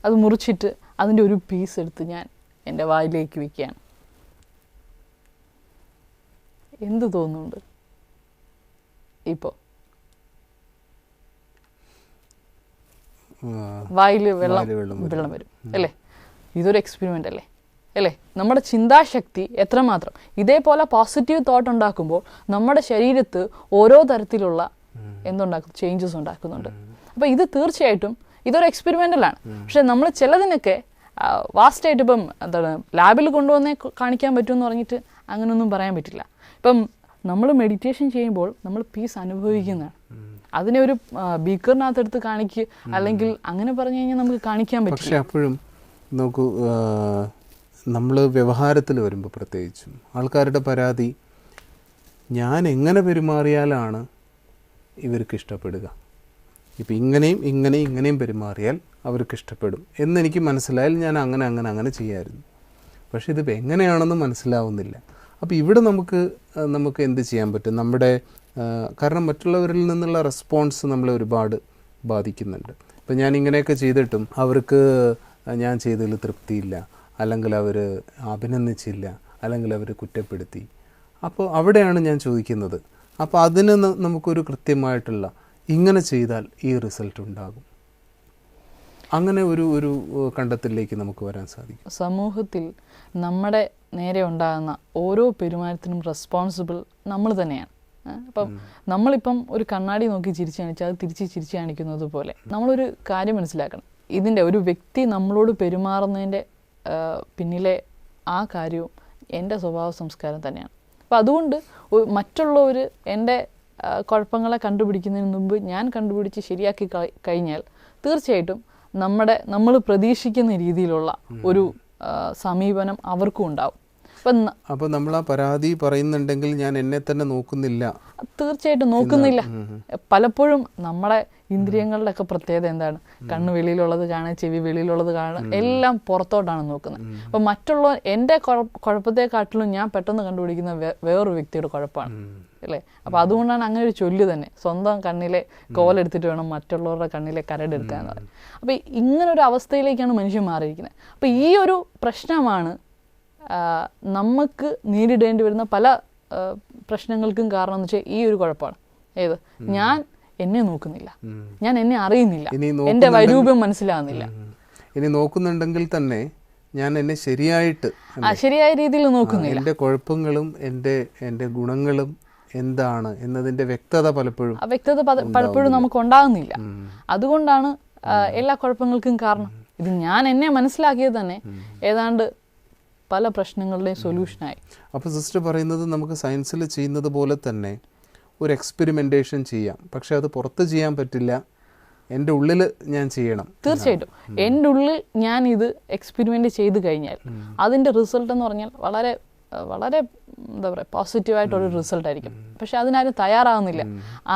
അത് മുറിച്ചിട്ട് അതിൻ്റെ ഒരു പീസ് എടുത്ത് ഞാൻ എൻ്റെ വായിലേക്ക് വയ്ക്കുകയാണ്. എന്ത് തോന്നുന്നുണ്ട് വായിൽ വെള്ളം വരും അല്ലേ? ഇതൊരു എക്സ്പെരിമെൻ്റ് അല്ലേ? നമ്മുടെ ചിന്താശക്തി എത്രമാത്രം ഇതേപോലെ പോസിറ്റീവ് തോട്ട് ഉണ്ടാക്കുമ്പോൾ നമ്മുടെ ശരീരത്ത് ഓരോ തരത്തിലുള്ള ചേഞ്ചസ് ഉണ്ടാക്കുന്നുണ്ട്. അപ്പോൾ ഇത് തീർച്ചയായിട്ടും ഇതൊരു എക്സ്പെരിമെൻ്റലാണ്. പക്ഷെ നമ്മൾ ചിലതിനൊക്കെ വാസ്റ്റായിട്ട് ഇപ്പം ലാബിൽ കൊണ്ടുവന്നേ കാണിക്കാൻ പറ്റുമെന്ന് പറഞ്ഞിട്ട് അങ്ങനെയൊന്നും പറയാൻ പറ്റില്ല. ഇപ്പം നമ്മൾ മെഡിറ്റേഷൻ ചെയ്യുമ്പോൾ നമ്മൾ പീസ് അനുഭവിക്കുന്നതാണ്. അതിനെ ഒരു ബീക്കറിനകത്ത് എടുത്ത് കാണിക്കുക അല്ലെങ്കിൽ അങ്ങനെ പറഞ്ഞു കഴിഞ്ഞാൽ നമുക്ക് കാണിക്കാൻ പറ്റും. പക്ഷെ അപ്പോഴും നോക്കൂ, നമ്മൾ വ്യവഹാരത്തിൽ വരുമ്പോൾ പ്രത്യേകിച്ചും ആൾക്കാരുടെ പരാതി, ഞാൻ എങ്ങനെ പെരുമാറിയാലാണ് ഇവർക്ക് ഇഷ്ടപ്പെടുക, ഇപ്പം ഇങ്ങനെയും പെരുമാറിയാൽ അവർക്ക് ഇഷ്ടപ്പെടും എന്നെനിക്ക് മനസ്സിലായാൽ ഞാൻ അങ്ങനെ ചെയ്യാമായിരുന്നു. പക്ഷെ ഇതിപ്പോൾ എങ്ങനെയാണെന്ന് മനസ്സിലാവുന്നില്ല. അപ്പോൾ ഇവിടെ നമുക്ക് എന്ത് ചെയ്യാൻ പറ്റും? നമ്മുടെ കാരണം മറ്റുള്ളവരിൽ നിന്നുള്ള റെസ്പോൺസ് നമ്മളെ ഒരുപാട് ബാധിക്കുന്നുണ്ട്. ഇപ്പം ഞാൻ ഇങ്ങനെയൊക്കെ ചെയ്തിട്ടും അവർക്ക് ഞാൻ ചെയ്തതിൽ തൃപ്തിയില്ല, അല്ലെങ്കിൽ അവർ അഭിനന്ദിച്ചില്ല, അല്ലെങ്കിൽ അവർ കുറ്റപ്പെടുത്തി. അപ്പോൾ അവിടെയാണ് ഞാൻ ചോദിക്കുന്നത്, അപ്പോൾ അതിന് നമുക്കൊരു കൃത്യമായിട്ടുള്ള ഇങ്ങനെ ചെയ്താൽ ഈ റിസൾട്ട് ഉണ്ടാകും, അങ്ങനെ ഒരു കണ്ടെത്തലിലേക്ക് നമുക്ക് വരാൻ സാധിക്കും. സമൂഹത്തിൽ നമ്മുടെ നേരെ ഉണ്ടാകുന്ന ഓരോ പെരുമാറ്റത്തിനും റെസ്പോൺസിബിൾ നമ്മൾ തന്നെയാണ്. അപ്പം നമ്മളിപ്പം ഒരു കണ്ണാടി നോക്കി ചിരിച്ചു കാണിച്ചാൽ അത് തിരിച്ച് ചിരിച്ചു കാണിക്കുന്നത് പോലെ നമ്മളൊരു കാര്യം മനസ്സിലാക്കണം. ഇതിൻ്റെ ഒരു വ്യക്തി നമ്മളോട് പെരുമാറുന്നതിൻ്റെ പിന്നിലെ ആ കാര്യവും എൻ്റെ സ്വഭാവ സംസ്കാരം തന്നെയാണ്. അപ്പം അതുകൊണ്ട് മറ്റുള്ളവർ എൻ്റെ കുഴപ്പങ്ങളെ കണ്ടുപിടിക്കുന്നതിന് മുമ്പ് ഞാൻ കണ്ടുപിടിച്ച് ശരിയാക്കി കഴിഞ്ഞാൽ തീർച്ചയായിട്ടും നമ്മൾ പ്രതീക്ഷിക്കുന്ന രീതിയിലുള്ള ഒരു സമീപനം അവർക്കും ഉണ്ടാവും. അപ്പോൾ നമ്മൾ ആ പരാതി പറയുന്നുണ്ടെങ്കിൽ ഞാൻ എന്നെ തന്നെ നോക്കുന്നില്ല, തീർച്ചയായിട്ടും നോക്കുന്നില്ല. പലപ്പോഴും നമ്മുടെ ഇന്ദ്രിയങ്ങളുടെ ഒക്കെ പ്രത്യേകത എന്താണ്? കണ്ണ് വെളിയിലുള്ളത് കാണുക, ചെവി വെളിയിലുള്ളത് കാണുക, എല്ലാം പുറത്തോട്ടാണ് നോക്കുന്നത്. അപ്പം മറ്റുള്ള എൻ്റെ കുഴപ്പത്തെക്കാട്ടിലും ഞാൻ പെട്ടെന്ന് കണ്ടുപിടിക്കുന്ന വേറൊരു വ്യക്തിയുടെ കുഴപ്പമാണ് അല്ലേ? അപ്പം അതുകൊണ്ടാണ് അങ്ങനെ ഒരു ചൊല്ല് തന്നെ, സ്വന്തം കണ്ണിലെ കോലെടുത്തിട്ട് വേണം മറ്റുള്ളവരുടെ കണ്ണിലെ കരടെടുക്കുക എന്ന് പറയും. അപ്പം ഇങ്ങനൊരു അവസ്ഥയിലേക്കാണ് മനുഷ്യൻ മാറിയിരിക്കുന്നത്. അപ്പം ഈ ഒരു പ്രശ്നമാണ് നമുക്ക് നേരിടേണ്ടി വരുന്ന പല പ്രശ്നങ്ങൾക്കും കാരണം എന്ന് വെച്ചാൽ ഈ ഒരു കുഴപ്പമാണ്. ഏത്? ഞാൻ എന്നെ നോക്കുന്നില്ല, ഞാൻ എന്നെ അറിയുന്നില്ല, എൻ്റെ വൈരൂപ്യം മനസ്സിലാകുന്നില്ല. ഇനി നോക്കുന്നുണ്ടെങ്കിൽ തന്നെ ഞാൻ എന്നെ ശരിയായ രീതിയിൽ നോക്കുന്നില്ല. എൻ്റെ കുഴപ്പങ്ങളും എൻ്റെ ഗുണങ്ങളും എന്താണ് എന്നതിൻ്റെ വ്യക്തത പലപ്പോഴും നമുക്ക് ഉണ്ടാകുന്നില്ല. അതുകൊണ്ടാണ് എല്ലാ കുഴപ്പങ്ങൾക്കും കാരണം. ഇത് ഞാൻ എന്നെ മനസ്സിലാക്കിയത് തന്നെ ഏതാണ്ട് പല പ്രശ്നങ്ങളുടെയും സൊല്യൂഷനായി. അപ്പോൾ സിസ്റ്റർ പറയുന്നത് നമുക്ക് സയൻസിൽ ചെയ്യുന്നത് പോലെ തന്നെ ഒരു എക്സ്പെരിമെൻറ്റേഷൻ ചെയ്യാം, പക്ഷെ അത് പുറത്ത് ചെയ്യാൻ പറ്റില്ല, എൻ്റെ ഉള്ളിൽ ഞാൻ ചെയ്യണം. തീർച്ചയായിട്ടും എൻ്റെ ഉള്ളിൽ ഞാൻ ഇത് എക്സ്പെരിമെൻ്റ് ചെയ്ത് കഴിഞ്ഞാൽ അതിൻ്റെ റിസൾട്ട് എന്ന് പറഞ്ഞാൽ വളരെ വളരെ എന്താ പറയുക പോസിറ്റീവായിട്ടൊരു റിസൾട്ട് ആയിരിക്കും. പക്ഷെ അതിനാരും തയ്യാറാവുന്നില്ല,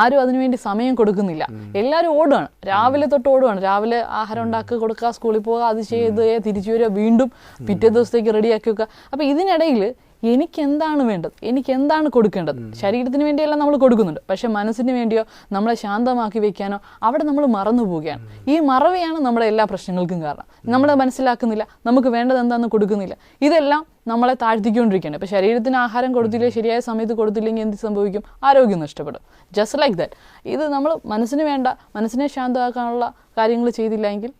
ആരും അതിനുവേണ്ടി സമയം കൊടുക്കുന്നില്ല. എല്ലാവരും ഓടുകയാണ്, രാവിലെ തൊട്ട് ഓടുകയാണ്. രാവിലെ ആഹാരം ഉണ്ടാക്കി കൊടുക്കുക, സ്കൂളിൽ പോവുക, അത് ചെയ്ത് തിരിച്ചു വരിക, വീണ്ടും പിറ്റേ ദിവസത്തേക്ക് റെഡിയാക്കി വെക്കുക. അപ്പോൾ ഇതിനിടയിൽ എനിക്കെന്താണ് വേണ്ടത്, എനിക്കെന്താണ് കൊടുക്കേണ്ടത്? ശരീരത്തിന് വേണ്ടിയെല്ലാം നമ്മൾ കൊടുക്കുന്നുണ്ട്, പക്ഷെ മനസ്സിന് വേണ്ടിയോ നമ്മളെ ശാന്തമാക്കി വെക്കാനോ അവിടെ നമ്മൾ മറന്നു പോവുകയാണ്. ഈ മറവിയാണ് നമ്മുടെ എല്ലാ പ്രശ്നങ്ങൾക്കും കാരണം. നമ്മളെ മനസ്സിലാക്കുന്നില്ല, നമുക്ക് വേണ്ടത് എന്താണെന്ന് കൊടുക്കുന്നില്ല. ഇതെല്ലാം നമ്മളെ താഴ്ത്തിക്കൊണ്ടിരിക്കുകയാണ്. ഇപ്പോൾ ശരീരത്തിന് ആഹാരം കൊടുത്തില്ലെങ്കിൽ, ശരിയായ സമയത്ത് കൊടുത്തില്ലെങ്കിൽ എന്ത് സംഭവിക്കും? ആരോഗ്യം നഷ്ടപ്പെടും. Just like that. ഇത് നമ്മൾ മനസ്സിന് വേണ്ട, മനസ്സിനെ ശാന്തമാക്കാനുള്ള കാര്യങ്ങൾ ചെയ്തില്ലെങ്കിൽ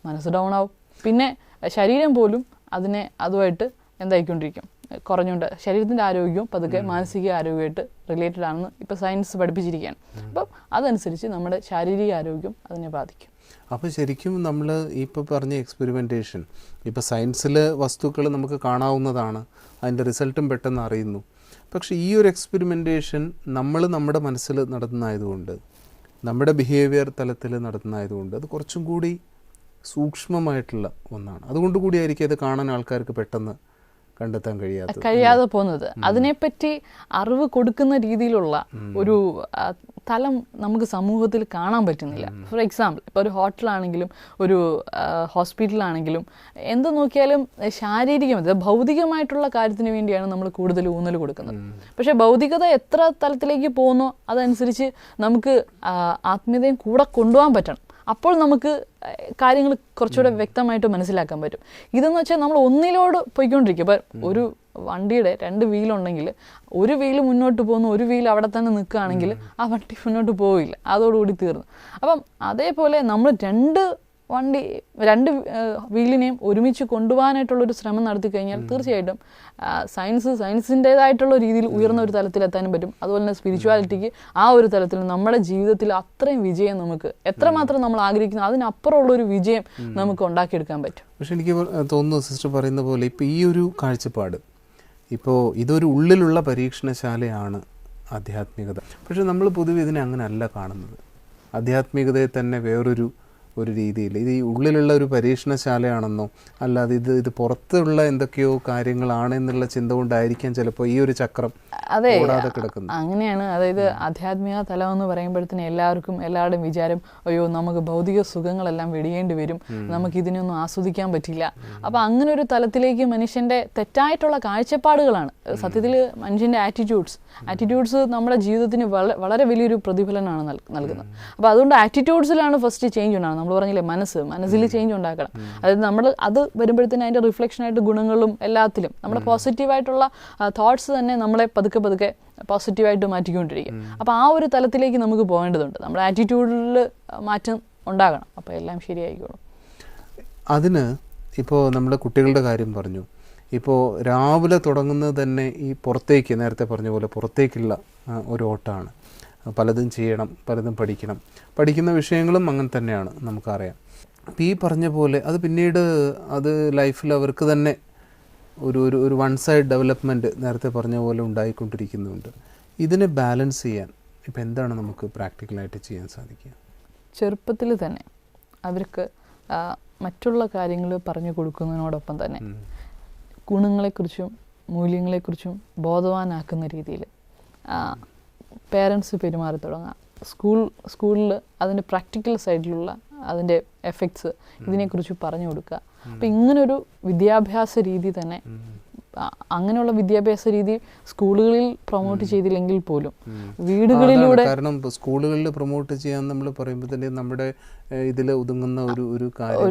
മനസ്സ് ഡൗൺ ആവും. പിന്നെ ശരീരം പോലും അതുമായിട്ട് എന്തായിക്കൊണ്ടിരിക്കും, കുറഞ്ഞുകൊണ്ട് ശരീരത്തിൻ്റെ ആരോഗ്യവും പതുക്കെ മാനസിക ആരോഗ്യമായിട്ട് റിലേറ്റഡ് ആണെന്ന് ഇപ്പോൾ സയൻസ് പഠിപ്പിച്ചിരിക്കുകയാണ്. അപ്പം അതനുസരിച്ച് നമ്മുടെ ശാരീരിക ആരോഗ്യം അതിനെ ബാധിക്കും. അപ്പോൾ ശരിക്കും നമ്മൾ ഇപ്പോൾ പറഞ്ഞ എക്സ്പെരിമെൻറ്റേഷൻ, ഇപ്പോൾ സയൻസിൽ വസ്തുക്കൾ നമുക്ക് കാണാവുന്നതാണ്, അതിൻ്റെ റിസൾട്ടും പെട്ടെന്ന് അറിയുന്നു. പക്ഷേ ഈ ഒരു എക്സ്പെരിമെൻറ്റേഷൻ നമ്മുടെ മനസ്സിൽ നടത്തുന്നതായതുകൊണ്ട്, നമ്മുടെ ബിഹേവിയർ തലത്തിൽ നടത്തുന്നതായതുകൊണ്ട് അത് കുറച്ചും കൂടി സൂക്ഷ്മമായിട്ടുള്ള ഒന്നാണ്. അതുകൊണ്ട് കൂടിയായിരിക്കും അത് കാണാൻ ആൾക്കാർക്ക് പെട്ടെന്ന് കണ്ടെത്താൻ കഴിയാതെ പോകുന്നത്. അതിനെപ്പറ്റി അറിവ് കൊടുക്കുന്ന രീതിയിലുള്ള ഒരു തലം നമുക്ക് സമൂഹത്തിൽ കാണാൻ പറ്റുന്നില്ല. ഫോർ എക്സാമ്പിൾ, ഇപ്പോൾ ഒരു ഹോട്ടലാണെങ്കിലും ഒരു ഹോസ്പിറ്റലാണെങ്കിലും എന്ത് നോക്കിയാലും ശാരീരികമായി ഭൗതികമായിട്ടുള്ള കാര്യത്തിന് വേണ്ടിയാണ് നമ്മൾ കൂടുതൽ ഊന്നൽ കൊടുക്കുന്നത്. പക്ഷേ ഭൗതികത എത്ര തലത്തിലേക്ക് പോകുന്നോ അതനുസരിച്ച് നമുക്ക് ആത്മീയതയും കൂടെ കൊണ്ടുപോകാൻ പറ്റണം. അപ്പോൾ നമുക്ക് കാര്യങ്ങൾ കുറച്ചുകൂടെ വ്യക്തമായിട്ട് മനസ്സിലാക്കാൻ പറ്റും. ഇതെന്ന് വെച്ചാൽ നമ്മൾ ഒന്നിലോട് പോയിക്കൊണ്ടിരിക്കും. ഇപ്പം ഒരു വണ്ടിയുടെ 2 വീലുണ്ടെങ്കിൽ ഒരു വീല് മുന്നോട്ട് പോകുന്നു, ഒരു വീൽ അവിടെ തന്നെ നിൽക്കുകയാണെങ്കിൽ ആ വണ്ടി മുന്നോട്ട് പോവില്ല, അതോടുകൂടി തീർന്നു. അപ്പം അതേപോലെ നമ്മൾ 2 വീലിനെയും ഒരുമിച്ച് കൊണ്ടുപോകാനായിട്ടുള്ളൊരു ശ്രമം നടത്തി കഴിഞ്ഞാൽ തീർച്ചയായിട്ടും സയൻസിൻ്റേതായിട്ടുള്ള രീതിയിൽ ഉയർന്ന ഒരു തലത്തിലെത്താനും പറ്റും. അതുപോലെ തന്നെ സ്പിരിച്വാലിറ്റിക്ക് ആ ഒരു തലത്തിൽ നമ്മുടെ ജീവിതത്തിൽ അത്രയും വിജയം നമുക്ക് എത്രമാത്രം നമ്മൾ ആഗ്രഹിക്കുന്നു അതിനപ്പുറമുള്ളൊരു വിജയം നമുക്ക് ഉണ്ടാക്കിയെടുക്കാൻ പറ്റും. പക്ഷെ എനിക്ക് തോന്നുന്നു സിസ്റ്റർ പറയുന്ന പോലെ ഇപ്പോൾ ഈ ഒരു കാഴ്ചപ്പാട് ഇപ്പോൾ ഇതൊരു ഉള്ളിലുള്ള പരീക്ഷണശാലയാണ് ആധ്യാത്മികത. പക്ഷെ നമ്മൾ പൊതുവെ ഇതിനെ അങ്ങനെ അല്ല കാണുന്നത്. ആധ്യാത്മികതയെ തന്നെ വേറൊരു രീതിയിൽ ഇത് ഈ ഉള്ളിലുള്ള ഒരു പരീക്ഷണശാലയാണെന്നോ അല്ലാതെ ഇത് പുറത്തുള്ള എന്തൊക്കെയോ കാര്യങ്ങളാണ് എന്നുള്ള ചിന്ത കൊണ്ടായിരിക്കാം ചിലപ്പോൾ ഈ ഒരു ചക്രം ഓടാതെ കിടക്കുന്നത്. അങ്ങനെയാണ്. അതായത് ആധ്യാത്മിക തലം എന്ന് പറയുമ്പോഴത്തേന് എല്ലാവരുടെയും വിചാരം അയ്യോ നമുക്ക് ഭൗതിക സുഖങ്ങളെല്ലാം വെടിയേണ്ടി വരും, നമുക്ക് ഇതിനൊന്നും ആസ്വദിക്കാൻ പറ്റില്ല. അപ്പം അങ്ങനെ ഒരു തലത്തിലേക്ക് മനുഷ്യൻ്റെ തെറ്റായിട്ടുള്ള കാഴ്ചപ്പാടുകളാണ് സത്യത്തിൽ മനുഷ്യൻ്റെ ആറ്റിറ്റ്യൂഡ്സ് നമ്മുടെ ജീവിതത്തിന് വളരെ വലിയൊരു പ്രതിഫലനമാണ് നൽകുന്നത്. അപ്പോൾ അതുകൊണ്ട് ആറ്റിറ്റ്യൂഡ്സിലാണ് ഫസ്റ്റ് ചേഞ്ച് ഉണ്ടാകുന്നത്. നമ്മൾ പറഞ്ഞില്ലേ മനസ്സിൽ ചേഞ്ച് ഉണ്ടാക്കണം. അതായത് നമ്മൾ അത് വരുമ്പോഴത്തേന് അതിൻ്റെ റിഫ്ലക്ഷനായിട്ട് ഗുണങ്ങളും എല്ലാത്തിലും നമ്മുടെ പോസിറ്റീവായിട്ടുള്ള തോട്ട്സ് തന്നെ നമ്മളെ പതുക്കെ പോസിറ്റീവായിട്ട് മാറ്റിക്കൊണ്ടിരിക്കും. അപ്പോൾ ആ ഒരു തലത്തിലേക്ക് നമുക്ക് പോകേണ്ടതുണ്ട്. നമ്മുടെ ആറ്റിറ്റ്യൂഡിൽ മാറ്റം ഉണ്ടാകണം, അപ്പോൾ എല്ലാം ശരിയായിക്കോളും. അതിന് ഇപ്പോൾ നമ്മുടെ കുട്ടികളുടെ കാര്യം പറഞ്ഞു. ഇപ്പോൾ രാവിലെ തുടങ്ങുന്നത് തന്നെ ഈ പുറത്തേക്ക്, നേരത്തെ പറഞ്ഞ പോലെ പുറത്തേക്കുള്ള ഒരു ഓട്ടമാണ്. പലതും ചെയ്യണം, പലതും പഠിക്കുന്ന വിഷയങ്ങളും അങ്ങനെ തന്നെയാണ്, നമുക്കറിയാം. അപ്പോൾ ഈ പറഞ്ഞ പോലെ അത് പിന്നീട് അത് ലൈഫിൽ അവർക്ക് തന്നെ ഒരു വൺ സൈഡ് ഡെവലപ്മെൻറ്റ് നേരത്തെ പറഞ്ഞ പോലെ ഉണ്ടായിക്കൊണ്ടിരിക്കുന്നുണ്ട്. ഇതിനെ ബാലൻസ് ചെയ്യാൻ ഇപ്പോൾ എന്താണ് നമുക്ക് പ്രാക്ടിക്കലായിട്ട് ചെയ്യാൻ സാധിക്കുക? ചെറുപ്പത്തിൽ തന്നെ അവർക്ക് മറ്റുള്ള കാര്യങ്ങൾ പറഞ്ഞു കൊടുക്കുന്നതിനോടൊപ്പം തന്നെ ഗുണങ്ങളെക്കുറിച്ചും മൂല്യങ്ങളെക്കുറിച്ചും ബോധവാനാക്കുന്ന രീതിയിൽ പേരൻസ് പെരുമാറി തുടങ്ങുക. സ്കൂളിൽ അതിൻ്റെ പ്രാക്ടിക്കൽ സൈഡിലുള്ള അതിൻ്റെ എഫക്ട്സ് ഇതിനെക്കുറിച്ച് പറഞ്ഞു കൊടുക്കുക. അപ്പം ഇങ്ങനൊരു വിദ്യാഭ്യാസ രീതി തന്നെ, അങ്ങനെയുള്ള വിദ്യാഭ്യാസ രീതി സ്കൂളുകളിൽ പ്രൊമോട്ട് ചെയ്തില്ലെങ്കിൽ പോലും വീടുകളിലൂടെ, കാരണം സ്കൂളുകളിൽ പ്രൊമോട്ട് ചെയ്യാൻ നമ്മൾ പറയുമ്പോൾ തന്നെ നമ്മുടെ ഇതിൽ ഒതുങ്ങുന്ന ഒരു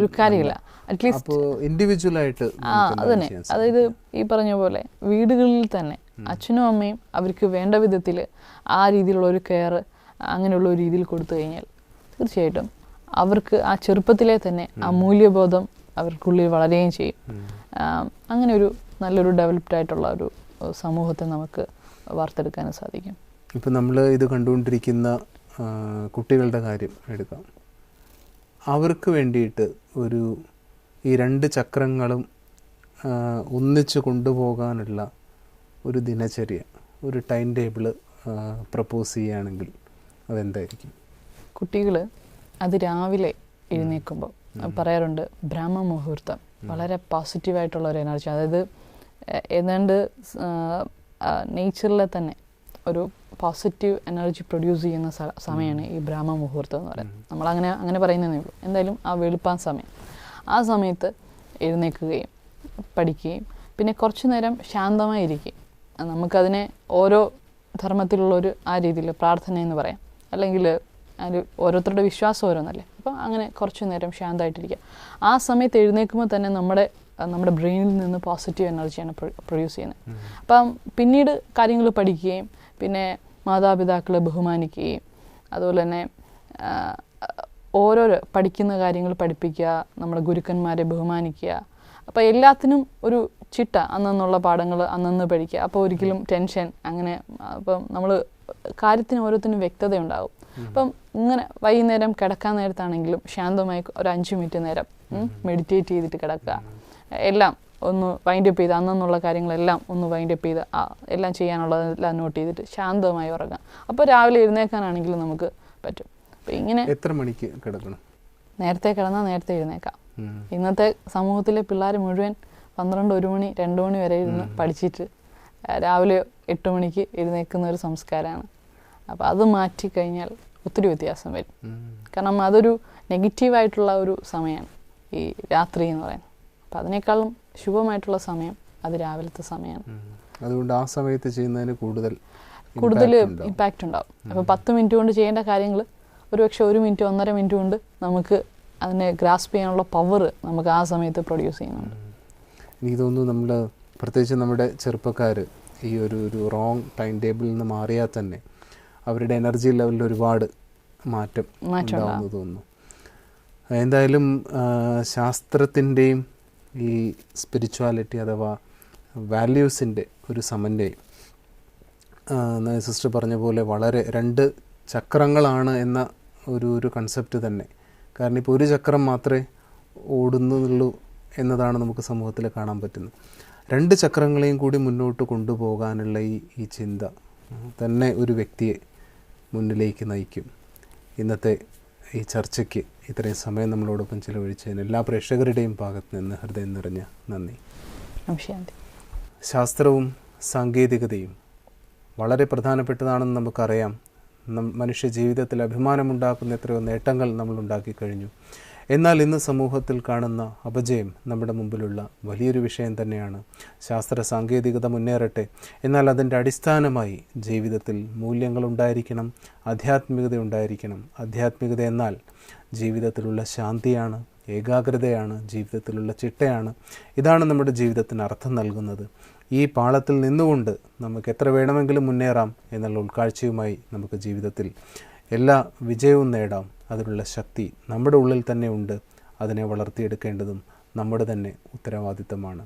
കാര്യമില്ല. അറ്റ്ലീസ്റ്റ് ഇൻഡിവിജ്വലായിട്ട് അതന്നെ. അതായത് ഈ പറഞ്ഞ പോലെ വീടുകളിൽ തന്നെ അച്ഛനും അമ്മയും അവർക്ക് വേണ്ട വിധത്തിൽ ആ രീതിയിലുള്ള ഒരു കെയർ അങ്ങനെയുള്ള ഒരു രീതിയിൽ കൊടുത്തു കഴിഞ്ഞാൽ തീർച്ചയായിട്ടും അവർക്ക് ആ ചെറുപ്പത്തിലെ തന്നെ ആ മൂല്യബോധം അവർക്കുള്ളിൽ വളരുകയും ചെയ്യും. അങ്ങനെ ഒരു നല്ലൊരു ഡെവലപ്ഡ് ആയിട്ടുള്ള ഒരു സമൂഹത്തെ നമുക്ക് വാർത്തെടുക്കാനും സാധിക്കും. ഇപ്പം നമ്മൾ ഇത് കണ്ടുകൊണ്ടിരിക്കുന്ന കുട്ടികളുടെ കാര്യം എടുക്കാം. അവർക്ക് വേണ്ടിയിട്ട് ഈ രണ്ട് ചക്രങ്ങളും ഒന്നിച്ച് കൊണ്ടുപോകാനുള്ള ഒരു ദിനചര്യ, ഒരു ടൈം ടേബിള് പ്രപ്പോസ് ചെയ്യുകയാണെങ്കിൽ അതെന്തായിരിക്കും? കുട്ടികൾ അത് രാവിലെ എഴുന്നേൽക്കുമ്പോൾ പറയാറുണ്ട് ബ്രഹ്മ മുഹൂർത്തം വളരെ പോസിറ്റീവായിട്ടുള്ള ഒരു എനർജി. അതായത് ഏതാണ്ട് നേച്ചറിലെ തന്നെ ഒരു പോസിറ്റീവ് എനർജി പ്രൊഡ്യൂസ് ചെയ്യുന്ന സമയമാണ് ഈ ബ്രഹ്മ മുഹൂർത്തം എന്ന് പറയുന്നത്. നമ്മളങ്ങനെ പറയുന്നതേ ഉള്ളൂ. എന്തായാലും ആ വെളുപ്പാൻ സമയം, ആ സമയത്ത് എഴുന്നേൽക്കുകയും പഠിക്കുകയും പിന്നെ കുറച്ചു നേരം ശാന്തമായിരിക്കും. നമുക്കതിനെ ഓരോ ധർമ്മത്തിലുള്ളൊരു ആ രീതിയിൽ പ്രാർത്ഥന എന്ന് പറയാം, അല്ലെങ്കിൽ അത് ഓരോരുത്തരുടെ വിശ്വാസം ഓരോന്നല്ലേ. അപ്പം അങ്ങനെ കുറച്ചു നേരം ശാന്തമായിട്ടിരിക്കുക. ആ സമയത്ത് എഴുന്നേൽക്കുമ്പോൾ തന്നെ നമ്മുടെ ബ്രെയിനിൽ നിന്ന് പോസിറ്റീവ് എനർജിയാണ് പ്രൊഡ്യൂസ് ചെയ്യുന്നത്. അപ്പം പിന്നീട് കാര്യങ്ങൾ പഠിക്കുകയും പിന്നെ മാതാപിതാക്കളെ ബഹുമാനിക്കുകയും അതുപോലെ തന്നെ ഓരോരോ പഠിക്കുന്ന കാര്യങ്ങൾ പഠിപ്പിക്കുക, നമ്മുടെ ഗുരുക്കന്മാരെ ബഹുമാനിക്കുക. അപ്പോൾ എല്ലാത്തിനും ഒരു ചിട്ട, അന്നുള്ള പാഠങ്ങൾ അന്നന്ന് പഠിക്കുക. അപ്പോൾ ഒരിക്കലും ടെൻഷൻ അങ്ങനെ, അപ്പം നമ്മൾ കാര്യത്തിന് ഓരോത്തിനും വ്യക്തത ഉണ്ടാകും. അപ്പം ഇങ്ങനെ വൈകുന്നേരം കിടക്കാൻ നേരത്താണെങ്കിലും ശാന്തമായി ഒരു 5 മിനിറ്റ് നേരം മെഡിറ്റേറ്റ് ചെയ്തിട്ട് കിടക്കുക. എല്ലാം ഒന്ന് വൈൻഡപ്പ് ചെയ്ത് അന്നുള്ള കാര്യങ്ങളെല്ലാം ഒന്ന് വൈൻഡപ്പ് ചെയ്ത് എല്ലാം ചെയ്യാനുള്ളതെല്ലാം നോട്ട് ചെയ്തിട്ട് ശാന്തമായി ഉറങ്ങാം. അപ്പോൾ രാവിലെ എഴുന്നേൽക്കാനാണെങ്കിലും നമുക്ക് പറ്റും. അപ്പം ഇങ്ങനെ എത്ര മണിക്ക് കിടക്കണം? നേരത്തെ കിടന്നാൽ നേരത്തെ എഴുന്നേക്കാം. ഇന്നത്തെ സമൂഹത്തിലെ പിള്ളേർ മുഴുവൻ 12, 1 മണി, 2 മണി വരെ ഇരുന്ന് പഠിച്ചിട്ട് രാവിലെ 8 മണിക്ക് എഴുന്നേൽക്കുന്ന ഒരു സംസ്കാരമാണ്. അപ്പോൾ അത് മാറ്റിക്കഴിഞ്ഞാൽ ഒത്തിരി വ്യത്യാസം വരും. കാരണം അതൊരു നെഗറ്റീവായിട്ടുള്ള ഒരു സമയമാണ് ഈ രാത്രി എന്ന് പറയുന്നത്. അപ്പം അതിനേക്കാളും ശുഭമായിട്ടുള്ള സമയം അത് രാവിലത്തെ സമയമാണ്. അതുകൊണ്ട് ആ സമയത്ത് ചെയ്യുന്നതിന് കൂടുതൽ ഇമ്പാക്റ്റ് ഉണ്ടാവും. അപ്പോൾ 10 മിനിറ്റ് കൊണ്ട് ചെയ്യേണ്ട കാര്യങ്ങൾ ഒരുപക്ഷെ 1 മിനിറ്റ് 1.5 മിനിറ്റ് കൊണ്ട് നമുക്ക് അതിനെ ഗ്രാസ്പ് ചെയ്യാനുള്ള പവർ നമുക്ക് ആ സമയത്ത് പ്രൊഡ്യൂസ് ചെയ്യുന്നുണ്ട്. എനിക്ക് തോന്നുന്നു നമ്മൾ പ്രത്യേകിച്ച് നമ്മുടെ ചെറുപ്പക്കാർ ഈ ഒരു റോങ് ടൈം ടേബിളിൽ നിന്ന് മാറിയാൽ തന്നെ അവരുടെ എനർജി ലെവലിൽ ഒരുപാട് മാറ്റം ഉണ്ടാവുമെന്ന് തോന്നുന്നു. എന്തായാലും ശാസ്ത്രത്തിൻ്റെയും ഈ സ്പിരിച്വാലിറ്റി അഥവാ വാല്യൂസിൻ്റെ ഒരു സമന്വയം, സിസ്റ്റർ പറഞ്ഞ പോലെ വളരെ 2 ചക്രങ്ങളാണ് എന്ന ഒരു കൺസെപ്റ്റ് തന്നെ. കാരണം ഇപ്പോൾ ഒരു ചക്രം മാത്രമേ ഓടുന്നുള്ളൂ എന്നതാണ് നമുക്ക് സമൂഹത്തിൽ കാണാൻ പറ്റുന്നത്. രണ്ട് ചക്രങ്ങളെയും കൂടി മുന്നോട്ട് കൊണ്ടുപോകാനുള്ള ഈ ചിന്ത തന്നെ ഒരു വ്യക്തിയെ മുന്നിലേക്ക് നയിക്കും. ഇന്നത്തെ ഈ ചർച്ചയ്ക്ക് ഇത്രയും സമയം നമ്മളോടൊപ്പം ചിലവഴിച്ചതിന് എല്ലാ പ്രേക്ഷകരുടെയും ഭാഗത്ത് നിന്ന് ഹൃദയം നിറഞ്ഞ നന്ദി. ശാസ്ത്രവും സാങ്കേതികതയും വളരെ പ്രധാനപ്പെട്ടതാണെന്ന് നമുക്കറിയാം. മനുഷ്യ ജീവിതത്തിൽ അഭിമാനമുണ്ടാക്കുന്ന എത്രയോ നേട്ടങ്ങൾ നമ്മൾ ഉണ്ടാക്കി കഴിഞ്ഞു. എന്നാൽ ഇന്ന് സമൂഹത്തിൽ കാണുന്ന അപജയം നമ്മുടെ മുമ്പിലുള്ള വലിയൊരു വിഷയം തന്നെയാണ്. ശാസ്ത്ര സാങ്കേതികത മുന്നേറട്ടെ, എന്നാൽ അതിൻ്റെ അടിസ്ഥാനമായി ജീവിതത്തിൽ മൂല്യങ്ങളുണ്ടായിരിക്കണം, ആധ്യാത്മികത ഉണ്ടായിരിക്കണം. ആധ്യാത്മികത എന്നാൽ ജീവിതത്തിലുള്ള ശാന്തിയാണ്, ഏകാഗ്രതയാണ്, ജീവിതത്തിലുള്ള ചിട്ടയാണ്. ഇതാണ് നമ്മുടെ ജീവിതത്തിന് അർത്ഥം നൽകുന്നത്. ഈ പാളത്തിൽ നിന്നുകൊണ്ട് നമുക്ക് എത്ര വേണമെങ്കിലും മുന്നേറാം എന്നുള്ള ഉൾക്കാഴ്ചയുമായി നമുക്ക് ജീവിതത്തിൽ എല്ലാ വിജയവും നേടാം. അതിനുള്ള ശക്തി നമ്മുടെ ഉള്ളിൽ തന്നെ ഉണ്ട്. അതിനെ വളർത്തിയെടുക്കേണ്ടതും നമ്മുടെ തന്നെ ഉത്തരവാദിത്തമാണ്.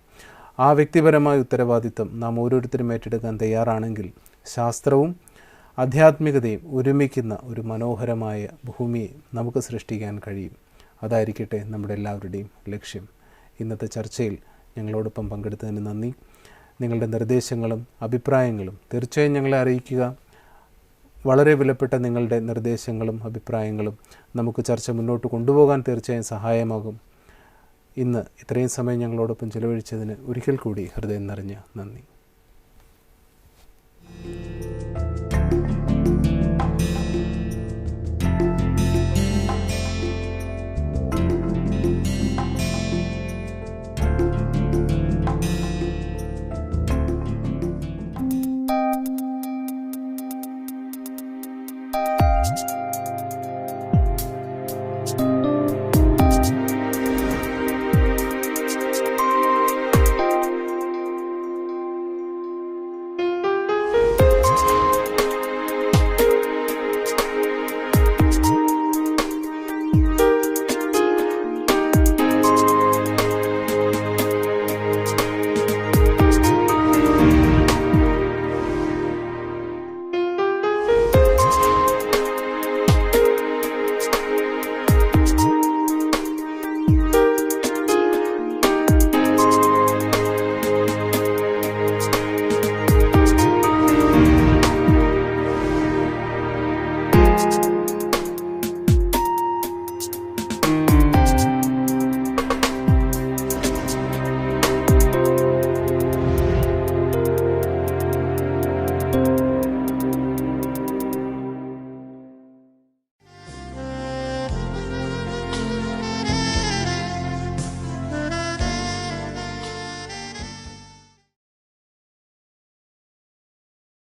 ആ വ്യക്തിപരമായ ഉത്തരവാദിത്തം നാം ഓരോരുത്തരും ഏറ്റെടുക്കാൻ തയ്യാറാണെങ്കിൽ ശാസ്ത്രവും ആധ്യാത്മികതയും ഒരുമിക്കുന്ന ഒരു മനോഹരമായ ഭൂമിയെ നമുക്ക് സൃഷ്ടിക്കാൻ കഴിയും. അതായിരിക്കട്ടെ നമ്മുടെ എല്ലാവരുടെയും ലക്ഷ്യം. ഇന്നത്തെ ചർച്ചയിൽ ഞങ്ങളോടൊപ്പം പങ്കെടുത്തതിന് നന്ദി. നിങ്ങളുടെ നിർദ്ദേശങ്ങളും അഭിപ്രായങ്ങളും തീർച്ചയായും ഞങ്ങളെ അറിയിക്കുക. വളരെ വിലപ്പെട്ട നിങ്ങളുടെ നിർദ്ദേശങ്ങളും അഭിപ്രായങ്ങളും നമുക്ക് ചർച്ച മുന്നോട്ട് കൊണ്ടുപോകാൻ തീർച്ചയായും സഹായമാകും. ഇന്ന് ഇത്രയും സമയം ഞങ്ങളോടൊപ്പം ചിലവഴിച്ചതിന് ഒരിക്കൽ കൂടി ഹൃദയം നിറഞ്ഞ നന്ദി.